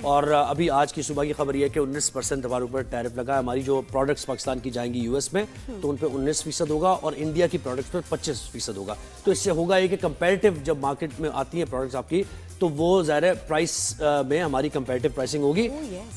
और अभी आज की सुबह की खबर यह है कि 19% हमारे ऊपर टैरिफ लगा है। हमारी जो प्रोडक्ट्स पाकिस्तान की जाएंगी यूएस में तो उन पे 19% होगा और इंडिया की प्रोडक्ट्स पर 25% होगा। तो इससे होगा ये कि कंपैरेटिव जब मार्केट में आती है प्रोडक्ट्स आपकी तो वो ज़ाहिर प्राइस में हमारी कंपैरेटिव प्राइसिंग होगी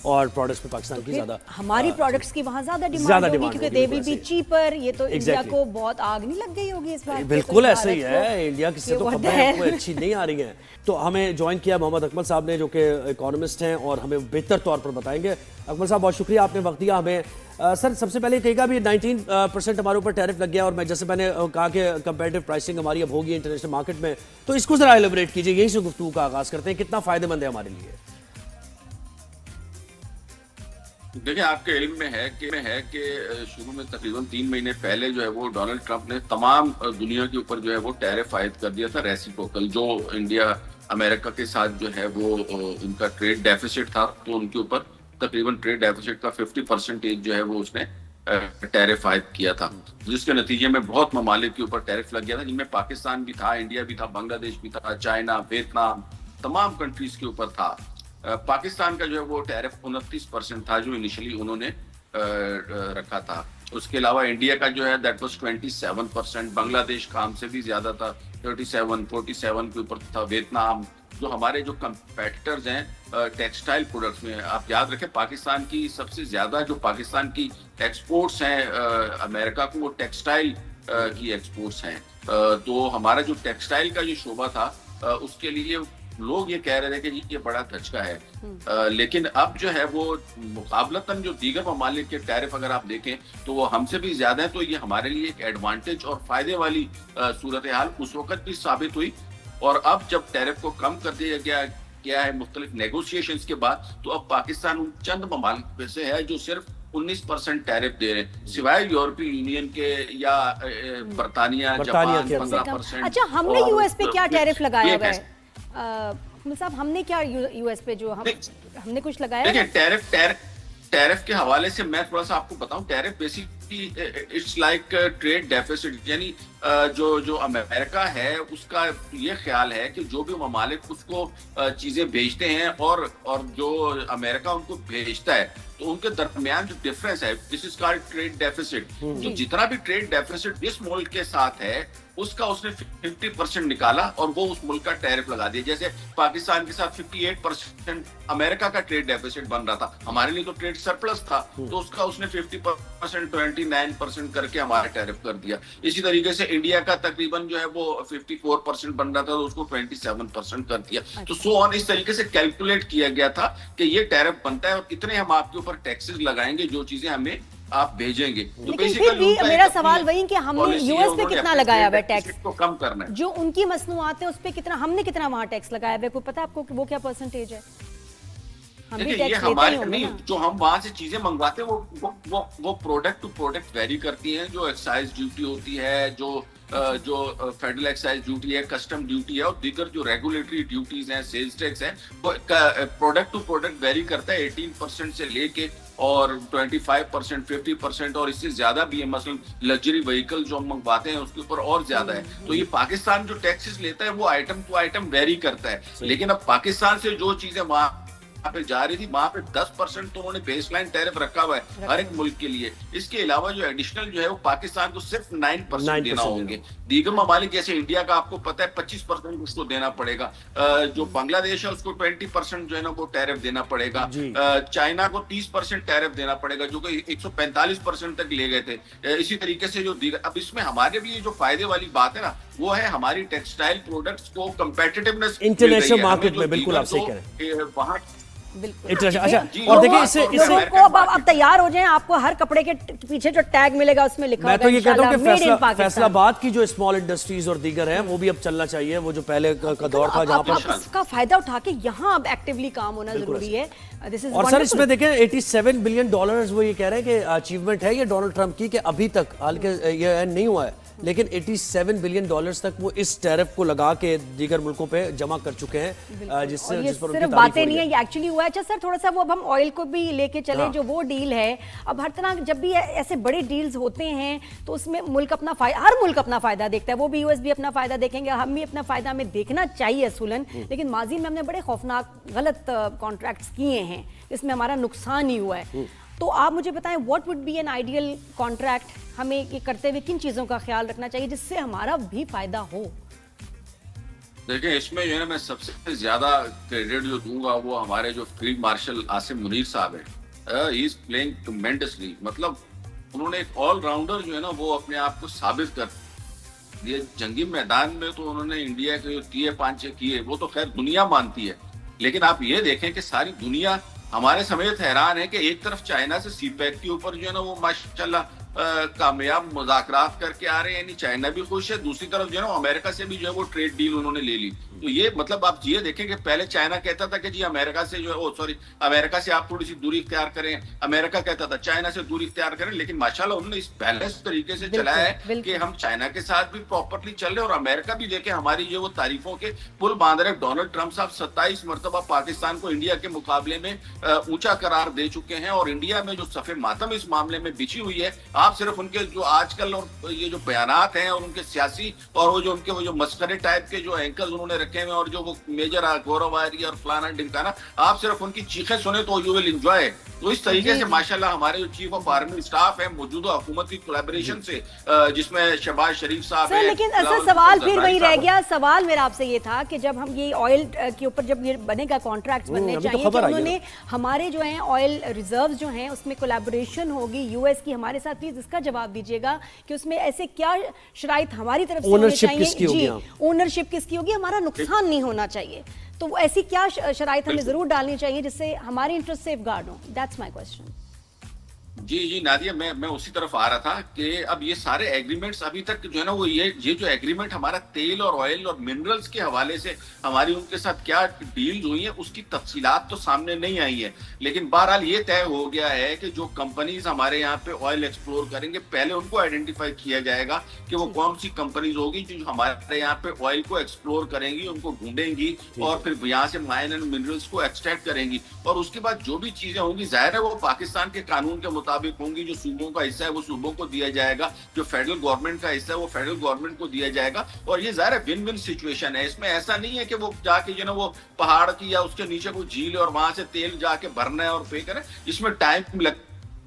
और प्रोडक्ट्स पे पाकिस्तान की ज़्यादा हमारी प्रोडक्ट्स की वहाँ ज़्यादा डिमांड होगी क्योंकि दे विल बी चीपर। ये तो इंडिया को बहुत आग नहीं लग गई होगी इस बात। बिल्कुल ऐसे ही है, इंडिया की से तो खबरें कोई अच्छी नहीं आ रही हैं। तो हमें ज्वाइन किया मोहम्मद अकमल साहब ने जो कि इकोनॉमिस्ट हैं और हमें बेहतर तौर पर बताएंगे। अकमल साहब बहुत शुक्रिया, आपने वक्त दिया हमें। सर सबसे पहले कहेगा भी 19% हमारे ऊपर टैरिफ लग गया और मैं जैसे मैंने कहा कि कंपैरेटिव प्राइसिंग हमारी अब होगी इंटरनेशनल मार्केट में, तो इसको जरा एलिब्रेट कीजिए, यही से गुफ्तगू का आगाज करते हैं, कितना फायदेमंद है हमारे लिए। देखिए आपके इल्म में है कि शुरू में तकरीबन 3 महीने पहले जो है वो डोनाल्ड ट्रंप ने तमाम दुनिया के ऊपर जो है वो टैरिफ आयद कर दिया था रेसिप्रोकल। जो इंडिया अमेरिका के साथ जो है वो उनका ट्रेड डेफिसिट था तो उनके ऊपर तकरीबन ट्रेड डेफिसिट का 50% जो है वो उसने टैरिफ आयद किया था, जिसके नतीजे में बहुत ममालिक के ऊपर टैरिफ लग गया था, जिनमें पाकिस्तान भी था, इंडिया भी था, बांग्लादेश भी था, चाइना, वियतनाम, तमाम कंट्रीज के ऊपर था। पाकिस्तान का जो है वो टैरिफ 29% था जो इनिशियली उन्होंने रखा था। उसके अलावा इंडिया का जो है दैट वाज 27%, बांग्लादेश का हमसे भी ज्यादा था 47 के ऊपर था। वियतनाम, जो हमारे जो कंपेटिटर्स हैं टेक्सटाइल प्रोडक्ट्स में, आप याद रखें पाकिस्तान की सबसे ज्यादा जो पाकिस्तान की एक्सपोर्ट्स हैं अमेरिका को, वो टेक्सटाइल की एक्सपोर्ट्स हैं। तो हमारा जो टेक्सटाइल का जो शोबा था उसके लिए लोग ये कह रहे थे कि ये बड़ा धचका है, लेकिन अब जो है वो मुकाबलतन जो दीगर ममालिक के टैरिफ अगर आप देखें तो वो हमसे भी ज्यादा है। तो ये हमारे लिए एक एडवांटेज और फायदे वाली सूरत हाल उस वक्त भी साबित हुई। और अब जब टैरिफ को कम कर दिया गया है मुख्तलिफ नेगोशिएशंस के बाद, तो अब पाकिस्तान उन चंद ममालिक में से है जो सिर्फ 19% टैरिफ दे रहे हैं, सिवाय यूरोपीय यूनियन के या बरतानिया, जापान 15%। अच्छा, हमने यूएस पे क्या टैरिफ लगाया हुआ है साहब? हमने क्या यूएस पे जो हमने कुछ लगाया? देखिए टैरिफ के हवाले से मैं थोड़ा सा आपको बताऊं। Tariff basically it's like trade deficit, यानी जो अमेरिका है उसका ये ख्याल है कि जो भी ममालिक उसको चीजें भेजते हैं और जो अमेरिका उनको भेजता है तो उनके दरमियान जो डिफरेंस है, this is called trade deficit. तो जितना भी ट्रेड डेफिसिट जिस मुल्क के साथ है उसका उसने 50% निकाला और वो उस मुल्क का टैरिफ लगा दिया। जैसे पाकिस्तान के साथ 58% अमेरिका का ट्रेड डेफिसिट बन रहा था, हमारे लिए तो ट्रेड सरप्लस था, तो उसका उसने 50% 29% करके हमारा टैरिफ कर दिया। इसी तरीके से इंडिया का तकरीबन जो है वो 54% बन रहा था तो उसको 27% कर दिया। तो सो ऑन इस तरीके से कैलकुलेट किया गया था कि ये टैरिफ बनता है और इतने हम आपके ऊपर टैक्सेस लगाएंगे जो चीजें हमें आप भेजेंगे। तो लेकिन फिर भी मेरा सवाल वही कि हमने यूएस पे कितना लगाया हुआ है टैक्स को कम करना है, जो उनकी मसनूआत है उस पे कितना, हमने कितना वहाँ टैक्स लगाया हुआ है? कोई पता है आपको कि वो क्या परसेंटेज है? देखिए ये हमारे नहीं, जो हम वहां से चीजें मंगवाते हैं वो प्रोडक्ट टू प्रोडक्ट वेरी करती हैं। जो एक्साइज ड्यूटी होती है, जो फेडरल एक्साइज ड्यूटी है, कस्टम ड्यूटी है और दीगर जो रेगुलेटरी ड्यूटीज हैं, सेल्स टैक्स है, वो प्रोडक्ट टू प्रोडक्ट वेरी करता है 18% से लेके और 25%, 50% और इससे ज्यादा भी है। मसलन लग्जरी व्हीकल जो हम मंगवाते हैं उसके ऊपर और ज्यादा है। तो ये पाकिस्तान जो टैक्सेस लेता है वो आइटम टू आइटम वेरी करता है, लेकिन अब पाकिस्तान से जो चीजें वहां पे जा रही थी वहां पे 10% तो उन्होंने बेसलाइन टैरिफ रखा हुआ है हर एक मुल्क के लिए। इसके अलावा जो एडिशनल जो है वो पाकिस्तान को सिर्फ 9% देना होंगे। दीगर ममालिक जैसे इंडिया का आपको पता है 25% उसको देना पड़ेगा। जो बांग्लादेश है उसको 20% जो है ना वो टैरिफ देना पड़ेगा। चाइना को 30% टैरिफ देना पड़ेगा जो कि 145% तक ले गए थे। इसी तरीके से जो दीगर, अब इसमें हमारे लिए जो फायदे वाली बात है ना वो है हमारी टेक्सटाइल प्रोडक्ट्स को कंपेटिटिवनेस इंटरनेशनल मार्केट में। बिल्कुल आप सही कह रहे हैं वहां। अच्छा, और देखिए इससे अब तैयार हो जाएं, आपको हर कपड़े के पीछे जो टैग मिलेगा उसमें लिखा होगा। मैं तो ये कहता हूं कि फैसलाबाद की जो स्मॉल इंडस्ट्रीज और दीगर हैं वो भी अब चलना चाहिए, वो जो पहले का दौर था जहां पर उसका फायदा उठा के यहाँ अब एक्टिवली काम होना जरूरी है। और सर इसमें देखें $87 बिलियन वो ये कह रहे हैं कि अचीवमेंट है ये डोनाल्ड ट्रंप की, कि अभी तक हालांकि ये नहीं हुआ है लेकिन 87 बिलियन डॉलर्स तक वो इस टैरिफ को लगा के दीगर मुल्कों पे जमा कर चुके हैं, जिससे और ये जिस पर उनकी सिर्फ तारीफ बातें हो नहीं रही है, ये एक्चुअली हुआ है। अच्छा सर, थोड़ा सा वो अब हम ऑयल को भी लेके चले, हाँ। जो वो डील है, अब हर तरह जब भी ऐसे बड़े डील्स होते हैं तो उसमें मुल्क अपना हर मुल्क अपना फायदा देखता है, वो भी यूएस भी अपना फायदा देखेंगे, हम भी अपना फायदा हमें देखना चाहिए असूलन, लेकिन माजी में हमने बड़े खौफनाक गलत कॉन्ट्रैक्ट्स किए हैं, इसमें हमारा नुकसान ही हुआ है। तो आप मुझे बताएं, what would be an ideal contract, हमें ये करते हुए किन चीजों का ख्याल रखना चाहिए जिससे हमारा भी फायदा हो? देखिए, इसमें जो है ना, मैं सबसे ज्यादा क्रेडिट जो दूंगा वो हमारे जो फील्ड मार्शल आसिम मुनीर साहब है। ही इज प्लेइंग ट्मेंडसली, मतलब उन्होंने एक ऑलराउंडर जो है ना वो अपने आप को साबित कर दिया। जंगी मैदान में तो उन्होंने इंडिया के जो तीर पांचे किए वो तो खैर दुनिया मानती है, लेकिन आप ये देखें कि सारी दुनिया हमारे समेत हैरान है कि एक तरफ चाइना से सीपैक के ऊपर जो है ना वो माशाल्लाह कामयाब मुज़ाकरात करके आ रहे हैं, यानी चाइना भी खुश है, दूसरी तरफ जो है ना अमेरिका से भी जो है वो ट्रेड डील उन्होंने ले ली। तो ये मतलब आप ये देखें कि पहले चाइना कहता था कि जी अमेरिका से जो है अमेरिका से आप थोड़ी सी दूरी इख्तियार करें, अमेरिका कहता था चाइना से दूरी इख्तियार करें, लेकिन माशाल्लाह उन्होंने इस बैलेंस तरीके से चलाया है कि हम चाइना के साथ भी प्रॉपरली चल रहे हैं और अमेरिका भी देखे हमारी जो वो तारीफों के पुल बांध रहे। डोनाल्ड ट्रंप साहब 27 मरतबा पाकिस्तान को इंडिया के मुकाबले में ऊंचा करार दे चुके हैं और इंडिया में जो सफे मातम इस मामले में बिछी हुई है, आप सिर्फ उनके जो आजकल और ये जो बयानात हैं और उनके सियासी और वो जो उनके वो जो मस्करे टाइप के जो एंकर्स उन्होंने रखे हुए और जो वो मेजर गौरव आर्य और फलाना ढिमकाना, आप सिर्फ उनकी चीखें सुने तो यू विल एंजॉय। तो इस तरीके से माशाल्लाह हमारे जो चीफ ऑफ आर्मी स्टाफ है मौजूदा हुकूमत की कोलैबोरेशन से, जिसमें शहबाज शरीफ साहब है। लेकिन असर सवाल फिर वही रह गया, सवाल मेरा आपसे ये था कि जब हम ये ऑयल के ऊपर जब ये बनेगा, कॉन्ट्रैक्ट्स बनने चाहिए, तो उन्होंने हमारे जो है ऑयल रिजर्व जो हैं उसमें कोलैबोरेशन होगी यूएस की हमारे साथ, प्लीज इसका जवाब दीजिएगा कि उसमें ऐसे क्या शराइत हमारी तरफ से होनी चाहिए, ओनरशिप किसकी होगी, हमारा नुकसान नहीं होना चाहिए, तो ऐसी क्या शराइत हमें जरूर डालनी चाहिए जिससे हमारी इंटरेस्ट सेफ गार्ड हो? That's my question. जी नादिया, मैं उसी तरफ आ रहा था कि अब ये सारे एग्रीमेंट्स अभी तक जो है ना वो ये जो एग्रीमेंट हमारा तेल और ऑयल और मिनरल्स के हवाले से हमारी उनके साथ क्या डील हुई है उसकी तफसीलात तो सामने नहीं आई है, लेकिन बहरहाल ये तय हो गया है कि जो कंपनीज हमारे यहाँ पे ऑयल एक्सप्लोर करेंगे पहले उनको आइडेंटिफाई किया जाएगा कि वो कौन सी कंपनीज होगी जो हमारे यहाँ पे ऑयल को एक्सप्लोर करेंगी, उनको ढूंढेंगी और फिर यहाँ से माइन एंड मिनरल्स को एक्सट्रैक्ट करेंगी, और उसके बाद जो भी चीजें होंगी जाहिर है वो पाकिस्तान के कानून के मुताबिक होंगी। जो सूबों का हिस्सा है वो सूबों को दिया जाएगा, जो फेडरल गवर्नमेंट का हिस्सा है वो फेडरल गवर्नमेंट को दिया जाएगा, और ये जाहिर है विन विन सिचुएशन है। इसमें ऐसा नहीं है कि वो जाके जो ना वो पहाड़ की या उसके नीचे वो झील और वहां से तेल जाके भरना है और पे करें, इसमें टाइम लग।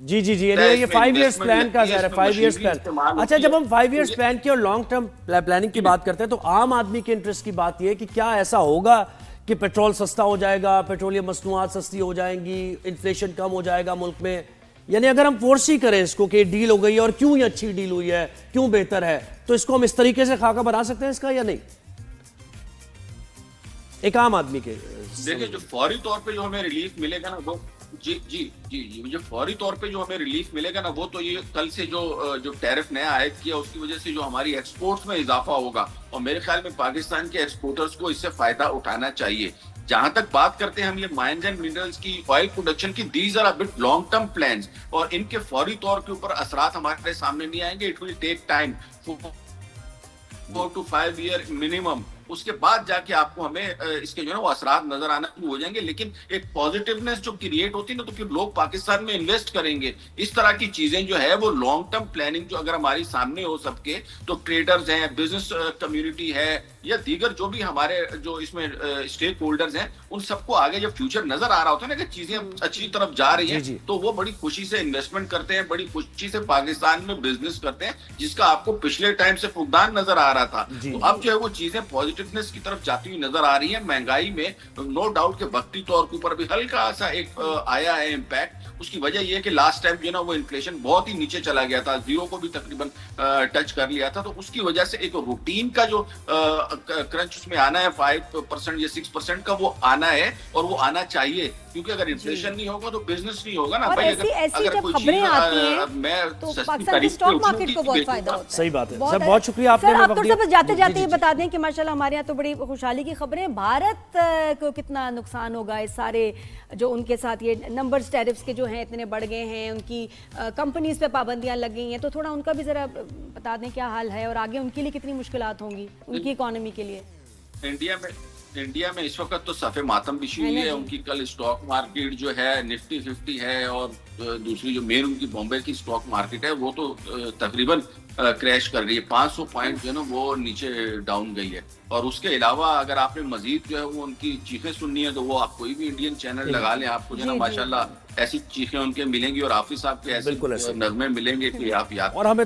जी ये 5 इयर्स प्लान का ज़ाहिर है, 5 इयर्स प्लान। अच्छा, जब हम 5 इयर्स प्लान की और लॉन्ग टर्म प्लानिंग की बात करते हैं तो आम आदमी के इंटरेस्ट की बात यह है कि क्या ऐसा होगा कि पेट्रोल सस्ता हो जाएगा, पेट्रोलियम मसनूआत सस्ती हो जाएंगी, इन्फ्लेशन कम हो जाएगा मुल्क में, यानी अगर हम फोर्स ही करें इसको कि डील हो गई है और क्यों ये अच्छी डील हुई है, क्यों बेहतर है, तो इसको हम इस तरीके से खाका बना सकते हैं इसका या नहीं, एक आम आदमी के? देखिए, जो फौरी तौर पे जो हमें रिलीफ मिलेगा ना वो जी मुझे फौरी तौर पे जो हमें रिलीफ मिलेगा ना वो तो ये कल से जो टैरिफ नया आयद किया उसकी वजह से जो हमारी एक्सपोर्ट्स में इजाफा होगा, और मेरे ख्याल में पाकिस्तान के एक्सपोर्टर्स को इससे फायदा उठाना चाहिए। जहां तक बात करते हैं हम ये माइंस एंड मिनरल्स की, ऑयल प्रोडक्शन की, these are a bit long term plans, और इनके फौरी तौर के ऊपर असरात हमारे सामने नहीं आएंगे। It will take time, 4 to 5 year minimum, उसके बाद जाके आपको हमें इसके जो है वो असरात नजर आना शुरू हो जाएंगे। लेकिन एक पॉजिटिवनेस जो क्रिएट होती है ना, तो फिर लोग पाकिस्तान में इन्वेस्ट करेंगे। इस तरह की चीजें जो है वो लॉन्ग टर्म प्लानिंग जो अगर हमारी सामने हो सबके, तो ट्रेडर्स हैं, बिजनेस कम्युनिटी है या दीगर जो भी हमारे जो इसमें स्टेक होल्डर्स हैं, उन सबको आगे जब फ्यूचर नजर आ रहा होता है ना कि चीजें अच्छी तरफ जा रही हैं, तो वो बड़ी खुशी से इन्वेस्टमेंट करते हैं, बड़ी खुशी से पाकिस्तान में बिजनेस करते हैं, जिसका आपको पिछले टाइम से फुकदान नजर आ रहा था। तो अब जो है वो चीजें पॉजिटिवनेस की तरफ जाती हुई नजर आ रही है। महंगाई में नो डाउट के वक्ती तौर के ऊपर भी हल्का सा एक आया है इम्पैक्ट। उसकी वजह यह है कि लास्ट टाइम जो है ना वो इन्फ्लेशन बहुत ही नीचे चला गया था, 0 को भी तकरीबन टच कर लिया था, तो उसकी वजह से एक रूटीन का जो क्रंच उसमें आना है 5% या 6% का, वो आना है और वो आना चाहिए। क्योंकि अगर इन्फ्लेशन नहीं होगा तो बिजनेस नहीं होगा ना और भाई। ऐसी अगर जब कोई खबरें चीज़, आती हैं मैं तो सस्ती पाकिस्तान की तारीख पे स्टॉक उठूंगी मार्केट को कि बहुत बेचूंगा। फायदा होता है। सही बात है सर, बहुत शुक्रिया आपने सर, हमें आप वक्त तो दिया। सब जाते जी, जाते जी, ये जी। बता दें कि माशाल्लाह हमारे यहाँ तो बड़ी खुशहाली की खबरें हैं। भारत को कितना नुकसान होगा इस सारे जो उनके साथ ये नंबर्स टैरिफ्स के जो हैं इतने बढ़ गए हैं, उनकी कंपनीज पे पाबंदियां लग गई हैं, तो थोड़ा उनका भी जरा बता दें क्या हाल है और आगे उनके लिए कितनी मुश्किलात होंगी उनकी इकोनॉमी के लिए। इंडिया में इस वक्त तो सफ़े मातम बिछी हुई है। उनकी कल स्टॉक मार्केट जो है निफ्टी 50 है, और दूसरी जो मेन उनकी बॉम्बे की स्टॉक मार्केट है वो तो तकरीबन क्रैश कर रही है। 500 पॉइंट जो है ना वो नीचे डाउन गई है। और उसके अलावा अगर आपने मजीद जो है वो उनकी चीखें सुननी है तो वो आप कोई भी इंडियन चैनल लगा लें, आपको जो है ना माशाल्लाह ऐसी चीखें उनके मिलेंगी और हाफिज साहब के बिल्कुल ऐसे ऐसे। नगमे मिलेंगे कि आप याद और हमें तो